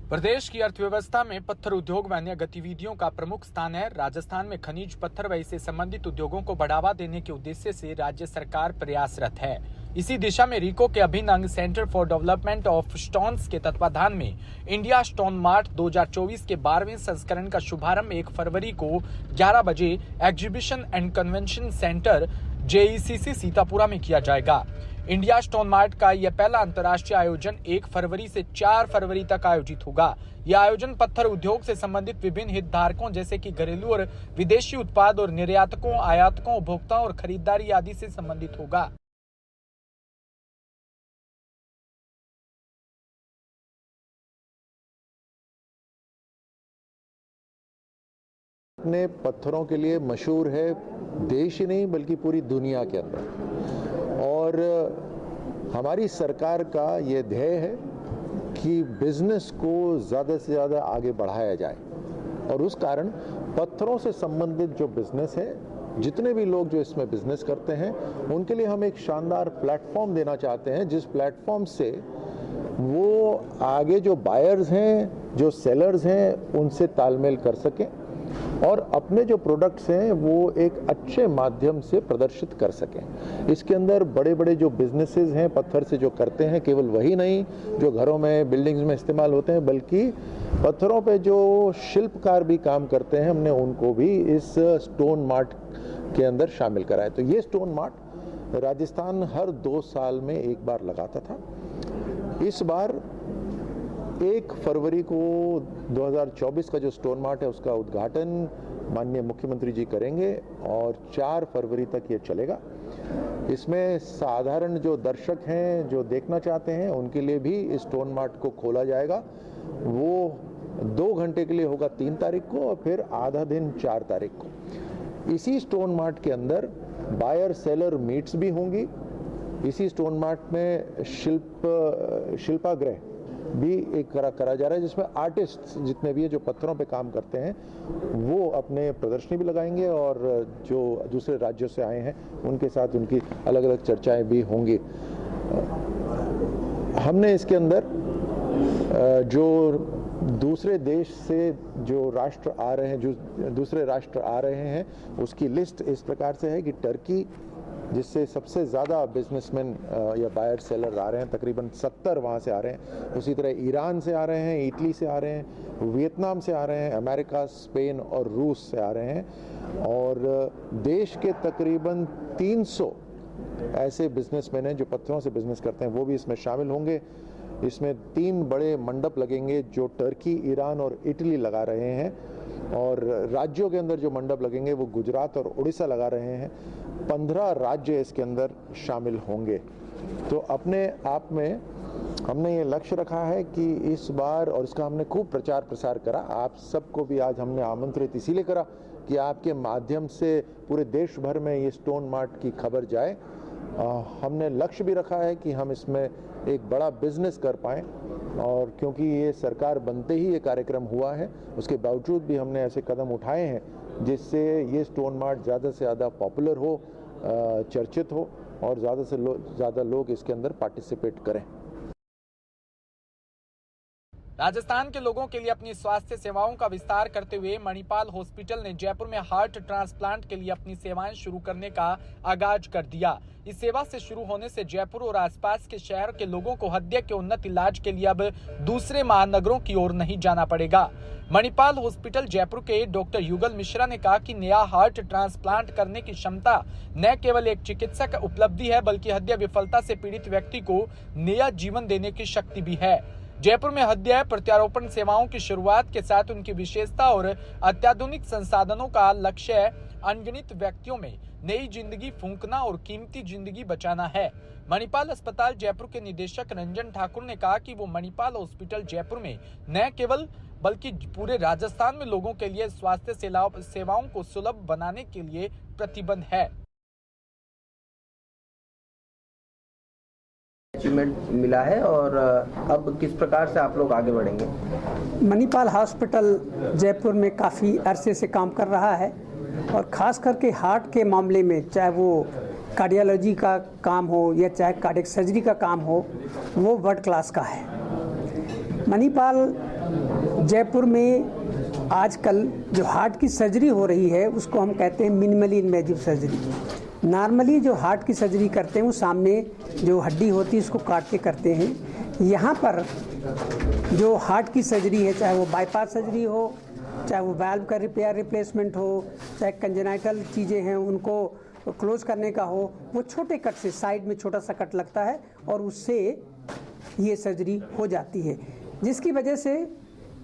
प्रदेश की अर्थव्यवस्था में पत्थर उद्योग व अन्य गतिविधियों का प्रमुख स्थान है। राजस्थान में खनिज पत्थर व इससे संबंधित उद्योगों को बढ़ावा देने के उद्देश्य से राज्य सरकार प्रयासरत है। इसी दिशा में रीको के अभिन्न अंग centre for development of stones के तत्वाधान में इंडिया स्टोन मार्ट 2024 के 12वें संस्करण का शुभारंभ 1 फरवरी को 11 बजे exhibition and convention centre JECC Sitapura में किया जाएगा। इंडिया स्टोन मार्ट का यह पहला अंतर्राष्ट्रीय आयोजन 1 फरवरी से 4 फरवरी तक आयोजित होगा। यह आयोजन पत्थर उद्योग से संबंधित विभिन्न हितधारकों जैसे कि घरेलू और विदेशी उत्पाद और निर्यातकों, आयातकों, उपभोक्ताओं और खरीदारी आदि से संबंधित होगा। अपने पत्थरों के लिए मशहूर है, देश ही नहीं बल्कि पूरी दुनिया के अंदर। और हमारी सरकार का ये ध्येय है कि बिजनेस को ज़्यादा से ज़्यादा आगे बढ़ाया जाए और उस कारण पत्थरों से संबंधित जो बिजनेस है, जितने भी लोग जो इसमें बिजनेस करते हैं, उनके लिए हम एक शानदार प्लेटफॉर्म देना चाहते हैं, जिस प्लेटफॉर्म से वो आगे जो बायर्स हैं, जो सेलर्स हैं, उनसे तालमेल कर सकें और अपने जो प्रोडक्ट्स हैं वो एक अच्छे माध्यम से प्रदर्शित कर सकें। इसके अंदर बड़े बड़े जो बिजनेसेस हैं पत्थर से जो करते हैं, केवल वही नहीं जो घरों में, बिल्डिंग्स में इस्तेमाल होते हैं, बल्कि पत्थरों पे जो शिल्पकार भी काम करते हैं, हमने उनको भी इस स्टोन मार्ट के अंदर शामिल कराया। तो ये स्टोन मार्ट राजस्थान हर 2 साल में एक बार लगाता था। इस बार 1 फरवरी को 2024 का जो स्टोन मार्ट है उसका उद्घाटन माननीय मुख्यमंत्री जी करेंगे और 4 फरवरी तक ये चलेगा। इसमें साधारण जो दर्शक हैं, जो देखना चाहते हैं, उनके लिए भी इस स्टोन मार्ट को खोला जाएगा। वो 2 घंटे के लिए होगा 3 तारीख को और फिर आधा दिन 4 तारीख को। इसी स्टोन मार्ट के अंदर बायर सेलर मीट्स भी होंगी। इसी स्टोन मार्ट में शिल्पागृह भी एक करा जा रहा है, जिसमें आर्टिस्ट जितने भी है जो पत्थरों पे काम करते हैं वो अपने प्रदर्शनी भी लगाएंगे और जो दूसरे राज्यों से आए हैं उनके साथ उनकी अलग अलग चर्चाएं भी होंगी। हमने इसके अंदर जो दूसरे देश से जो राष्ट्र आ रहे हैं, जो दूसरे राष्ट्र आ रहे हैं, उसकी लिस्ट इस प्रकार से है कि टर्की, जिससे सबसे ज़्यादा बिजनेसमैन या बायर सेलर आ रहे हैं, तकरीबन 70 वहाँ से आ रहे हैं। उसी तरह ईरान से आ रहे हैं, इटली से आ रहे हैं, वियतनाम से आ रहे हैं, अमेरिका, स्पेन और रूस से आ रहे हैं। और देश के तकरीबन 300 ऐसे बिजनेसमैन हैं जो पत्थरों से बिजनेस करते हैं, वो भी इसमें शामिल होंगे। इसमें 3 बड़े मंडप लगेंगे जो टर्की, ईरान और इटली लगा रहे हैं, और राज्यों के अंदर जो मंडप लगेंगे वो गुजरात और उड़ीसा लगा रहे हैं। 15 राज्य इसके अंदर शामिल होंगे। तो अपने आप में हमने ये लक्ष्य रखा है कि इस बार, और इसका हमने खूब प्रचार प्रसार करा, आप सबको भी आज हमने आमंत्रित इसीलिए करा कि आपके माध्यम से पूरे देश भर में ये स्टोन मार्ट की खबर जाए। हमने लक्ष्य भी रखा है कि हम इसमें एक बड़ा बिजनेस कर पाएँ, और क्योंकि ये सरकार बनते ही ये कार्यक्रम हुआ है, उसके बावजूद भी हमने ऐसे कदम उठाए हैं जिससे ये स्टोन मार्ट ज़्यादा से ज़्यादा पॉपुलर हो, चर्चित हो और ज़्यादा से ज़्यादा लोग इसके अंदर पार्टिसिपेट करें। राजस्थान के लोगों के लिए अपनी स्वास्थ्य सेवाओं का विस्तार करते हुए मणिपाल हॉस्पिटल ने जयपुर में हार्ट ट्रांसप्लांट के लिए अपनी सेवाएं शुरू करने का आगाज कर दिया। इस सेवा से शुरू होने से जयपुर और आसपास के शहर के लोगों को हृदय के उन्नत इलाज के लिए अब दूसरे महानगरों की ओर नहीं जाना पड़ेगा। मणिपाल हॉस्पिटल जयपुर के डॉक्टर युगल मिश्रा ने कहा कि नया हार्ट ट्रांसप्लांट करने की क्षमता न केवल एक चिकित्सक उपलब्धि है, बल्कि हृदय विफलता से पीड़ित व्यक्ति को नया जीवन देने की शक्ति भी है। जयपुर में हृदय प्रत्यारोपण सेवाओं की शुरुआत के साथ उनकी विशेषता और अत्याधुनिक संसाधनों का लक्ष्य अनगिनत व्यक्तियों में नई जिंदगी फूंकना और कीमती जिंदगी बचाना है। मणिपाल अस्पताल जयपुर के निदेशक रंजन ठाकुर ने कहा कि वो मणिपाल हॉस्पिटल जयपुर में न केवल बल्कि पूरे राजस्थान में लोगों के लिए स्वास्थ्य सेवाओं को सुलभ बनाने के लिए प्रतिबद्ध है। अचीवमेंट मिला है और अब किस प्रकार से आप लोग आगे बढ़ेंगे? मणिपाल हॉस्पिटल जयपुर में काफ़ी अरसे से काम कर रहा है और ख़ास करके हार्ट के मामले में, चाहे वो कार्डियोलॉजी का काम हो या चाहे कार्डियक सर्जरी का काम हो, वो वर्ल्ड क्लास का है। मणिपाल जयपुर में आजकल जो हार्ट की सर्जरी हो रही है उसको हम कहते हैं मिनिमली इन्वेजिव सर्जरी। नॉर्मली जो हार्ट की सर्जरी करते हैं वो सामने जो हड्डी होती है उसको काट के करते हैं। यहाँ पर जो हार्ट की सर्जरी है, चाहे वो बाईपास सर्जरी हो, चाहे वो वाल्व का रिपेयर रिप्लेसमेंट हो, चाहे कंजेनाइटल चीज़ें हैं उनको क्लोज करने का हो, वो छोटे कट से साइड में छोटा सा कट लगता है और उससे ये सर्जरी हो जाती है, जिसकी वजह से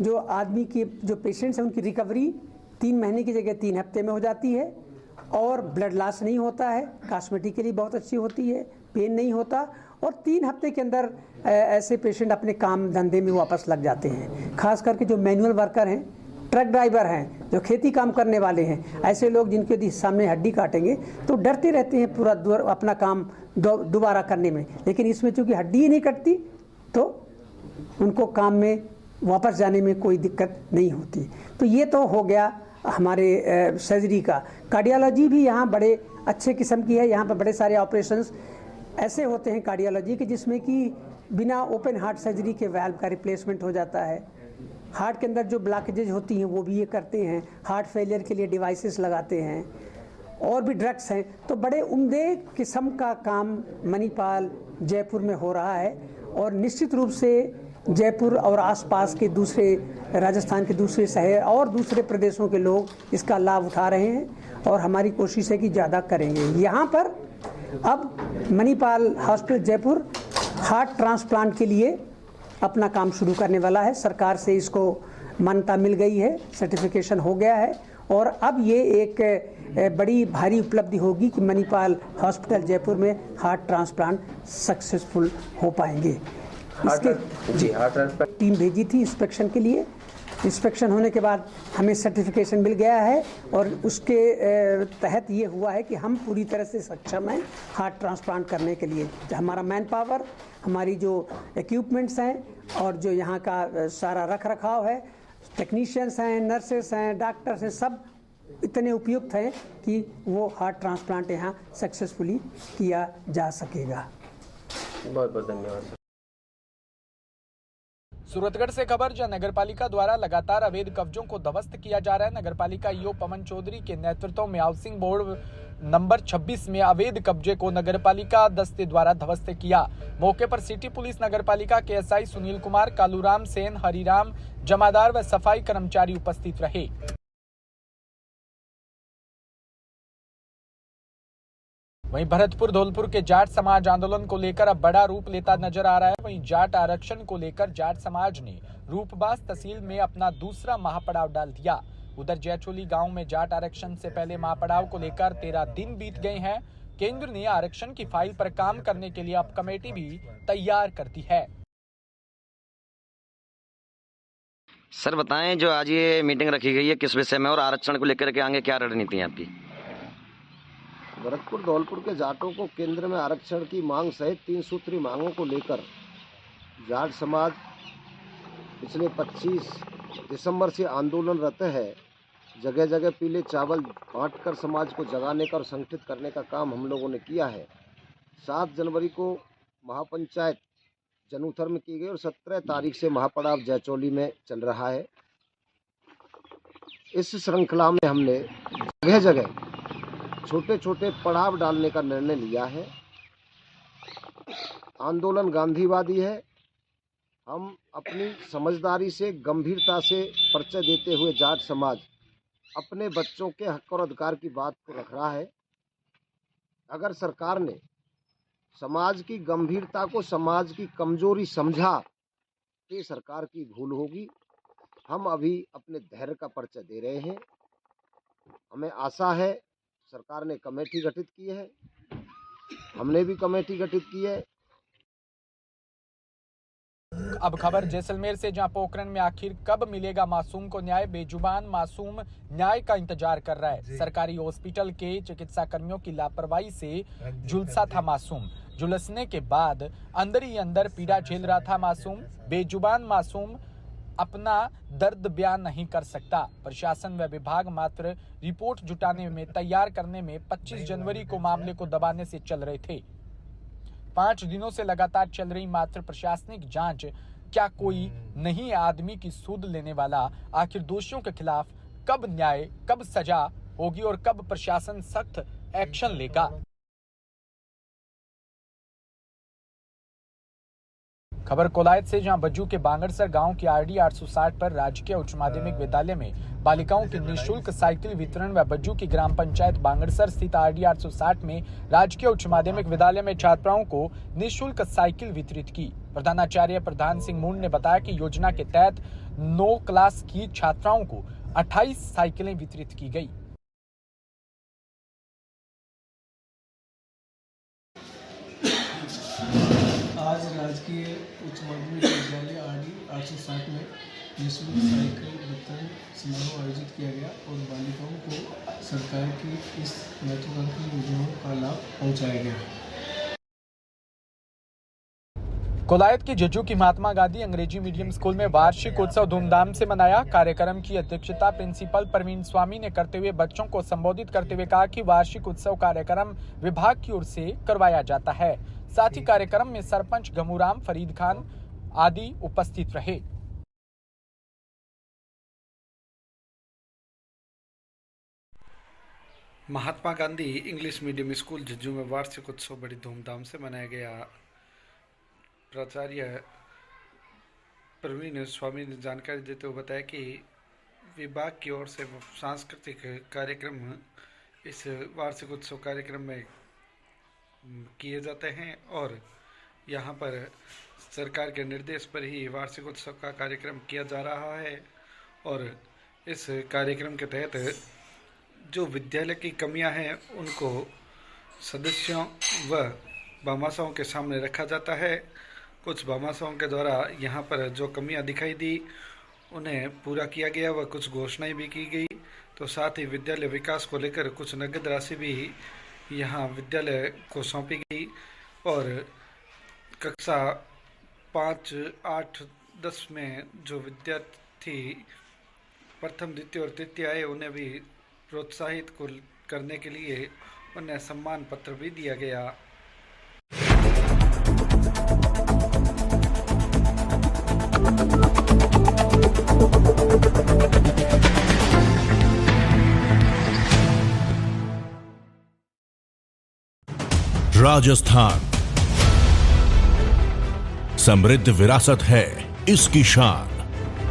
जो आदमी की जो पेशेंट्स हैं उनकी रिकवरी 3 महीने की जगह 3 हफ्ते में हो जाती है और ब्लड लॉस नहीं होता है, कॉस्मेटिकली बहुत अच्छी होती है, पेन नहीं होता और 3 हफ्ते के अंदर ऐसे पेशेंट अपने काम धंधे में वापस लग जाते हैं। खास करके जो मैनुअल वर्कर हैं, ट्रक ड्राइवर हैं, जो खेती काम करने वाले हैं, ऐसे लोग जिनके यदि सामने हड्डी काटेंगे तो डरते रहते हैं पूरा अपना काम दोबारा करने में, लेकिन इसमें चूँकि हड्डी ही नहीं कटती तो उनको काम में वापस जाने में कोई दिक्कत नहीं होती। तो ये तो हो गया हमारे सर्जरी का। कार्डियोलॉजी भी यहाँ बड़े अच्छे किस्म की है। यहाँ पर बड़े सारे ऑपरेशंस ऐसे होते हैं कार्डियोलॉजी के जिसमें कि बिना ओपन हार्ट सर्जरी के वाल्व का रिप्लेसमेंट हो जाता है। हार्ट के अंदर जो ब्लॉकेजेज होती हैं वो भी ये करते हैं। हार्ट फेलियर के लिए डिवाइसेस लगाते हैं और भी ड्रग्स हैं। तो बड़े उम्दे किस्म का काम मणिपाल जयपुर में हो रहा है और निश्चित रूप से जयपुर और आसपास के दूसरे राजस्थान के दूसरे शहर और दूसरे प्रदेशों के लोग इसका लाभ उठा रहे हैं और हमारी कोशिश है कि ज़्यादा करेंगे। यहाँ पर अब Manipal hospital Jaipur heart transplant के लिए अपना काम शुरू करने वाला है। सरकार से इसको मान्यता मिल गई है, सर्टिफिकेशन हो गया है और अब ये एक बड़ी भारी उपलब्धि होगी कि मणिपाल हॉस्पिटल जयपुर में हार्ट ट्रांसप्लांट सक्सेसफुल हो पाएंगे। इसके टीम भेजी थी इंस्पेक्शन के लिए। इंस्पेक्शन होने के बाद हमें सर्टिफिकेशन मिल गया है और उसके तहत ये हुआ है कि हम पूरी तरह से सक्षम हैं हार्ट ट्रांसप्लांट करने के लिए। हमारा मैन पावर, हमारी जो इक्विपमेंट्स हैं और जो यहाँ का सारा रख रखाव है, टेक्नीशियंस हैं, नर्सेस हैं, डॉक्टर्स हैं, सब इतने उपयुक्त हैं कि वो हार्ट ट्रांसप्लांट यहाँ सक्सेसफुली किया जा सकेगा। बहुत बहुत धन्यवाद। सूरतगढ़ से खबर, जहां नगरपालिका द्वारा लगातार अवैध कब्जों को ध्वस्त किया जा रहा है। नगरपालिका ईओ पवन चौधरी के नेतृत्व में हाउसिंग बोर्ड नंबर 26 में अवैध कब्जे को नगरपालिका दस्ते द्वारा ध्वस्त किया। मौके पर सिटी पुलिस नगरपालिका के एसआई सुनील कुमार, कालूराम सेन, हरिराम जमादार व सफाई कर्मचारी उपस्थित रहे। वहीं भरतपुर धौलपुर के जाट समाज आंदोलन को लेकर अब बड़ा रूप लेता नजर आ रहा है। वहीं जाट आरक्षण को लेकर जाट समाज ने रूपबास तहसील में अपना दूसरा महापड़ाव डाल दिया। उधर जयचोली गांव में जाट आरक्षण से पहले महापड़ाव को लेकर 13 दिन बीत गए हैं। केंद्र ने आरक्षण की फाइल पर काम करने के लिए अब कमेटी भी तैयार कर दी है। सर बताएं, जो आज ये मीटिंग रखी गई है किस विषय में और आरक्षण को लेकर के आगे क्या रणनीति है आपकी? भरतपुर धौलपुर के जाटों को केंद्र में आरक्षण की मांग सहित 3 सूत्री मांगों को लेकर जाट समाज पिछले 25 दिसंबर से आंदोलनरत है। जगह जगह पीले चावल बांटकर समाज को जगाने का और संगठित करने का काम हम लोगों ने किया है। 7 जनवरी को महापंचायत जनूथर में की गई और 17 तारीख से महापड़ाव जयचोली में चल रहा है। इस श्रृंखला में हमने जगह जगह छोटे छोटे पड़ाव डालने का निर्णय लिया है। आंदोलन गांधीवादी है। हम अपनी समझदारी से, गंभीरता से परिचय देते हुए जाट समाज अपने बच्चों के हक और अधिकार की बात को रख रहा है। अगर सरकार ने समाज की गंभीरता को समाज की कमजोरी समझा तो ये सरकार की भूल होगी। हम अभी अपने धैर्य का परिचय दे रहे हैं। हमें आशा है, सरकार ने कमेटी गठित की है, हमने भी कमेटी गठित की है। अब खबर जैसलमेर से, जहां पोखरण में आखिर कब मिलेगा मासूम को न्याय। बेजुबान मासूम न्याय का इंतजार कर रहा है। सरकारी हॉस्पिटल के चिकित्सा कर्मियों की लापरवाही से झुलसा था मासूम। झुलसने के बाद अंदर ही अंदर पीड़ा झेल रहा था मासूम। बेजुबान मासूम अपना दर्द बयान नहीं कर सकता। प्रशासन व विभाग मात्र रिपोर्ट जुटाने में, तैयार करने में 25 जनवरी को मामले को दबाने से चल रहे थे। 5 दिनों से लगातार चल रही मात्र प्रशासनिक जांच क्या कोई नहीं आदमी की सूद लेने वाला? आखिर दोषियों के खिलाफ कब न्याय, कब सजा होगी और कब प्रशासन सख्त एक्शन लेगा? खबर कोलायत से, जहां बज्जू के बांगड़सर गांव की आरडी 860 पर राजकीय उच्च माध्यमिक विद्यालय में बालिकाओं की निःशुल्क साइकिल वितरण व बज्जू की ग्राम पंचायत बांगड़सर स्थित आरडी 860 में राजकीय उच्च माध्यमिक विद्यालय में छात्राओं को निःशुल्क साइकिल वितरित की। प्रधानाचार्य प्रधान सिंह मूंड ने बताया कि योजना के तहत 9 क्लास की छात्राओं को 28 साइकिलें वितरित की गई। आज राजकीय उच्च माध्यमिक विद्यालय आरडी 860 में निःशुल्क साइकिल वितरण समारोह आयोजित किया गया और बालिकाओं को सरकार की इस महत्वाकांक्षी योजनाओं का लाभ पहुंचाया गया। कोलायत की जज्जू की महात्मा गांधी अंग्रेजी मीडियम स्कूल में वार्षिक उत्सव धूमधाम से मनाया। कार्यक्रम की अध्यक्षता प्रिंसिपल प्रवीण स्वामी ने करते हुए बच्चों को संबोधित करते हुए कहा कि वार्षिक उत्सव कार्यक्रम विभाग की ओर से करवाया जाता है। साथ ही कार्यक्रम में सरपंच गमूराम, फरीद खान आदि उपस्थित रहे। Mahatma Gandhi English medium school जज्जू में वार्षिक उत्सव बड़ी धूमधाम से मनाया गया। प्राचार्य प्रवीण स्वामी ने जानकारी देते हुए बताया कि विभाग की ओर से सांस्कृतिक कार्यक्रम इस वार्षिक उत्सव कार्यक्रम में किए जाते हैं और यहाँ पर सरकार के निर्देश पर ही वार्षिक उत्सव का कार्यक्रम किया जा रहा है। और इस कार्यक्रम के तहत जो विद्यालय की कमियां हैं उनको सदस्यों व भामाशाहों के सामने रखा जाता है। कुछ भामाशाहों के द्वारा यहाँ पर जो कमियां दिखाई दी उन्हें पूरा किया गया व कुछ घोषणाएं भी की गई। तो साथ ही विद्यालय विकास को लेकर कुछ नगद राशि भी यहाँ विद्यालय को सौंपी गई और कक्षा 5, 8, 10 में जो विद्यार्थी प्रथम, द्वितीय और तृतीय आए उन्हें भी प्रोत्साहित करने के लिए उन्हें सम्मान पत्र भी दिया गया। राजस्थान समृद्ध विरासत है इसकी शान।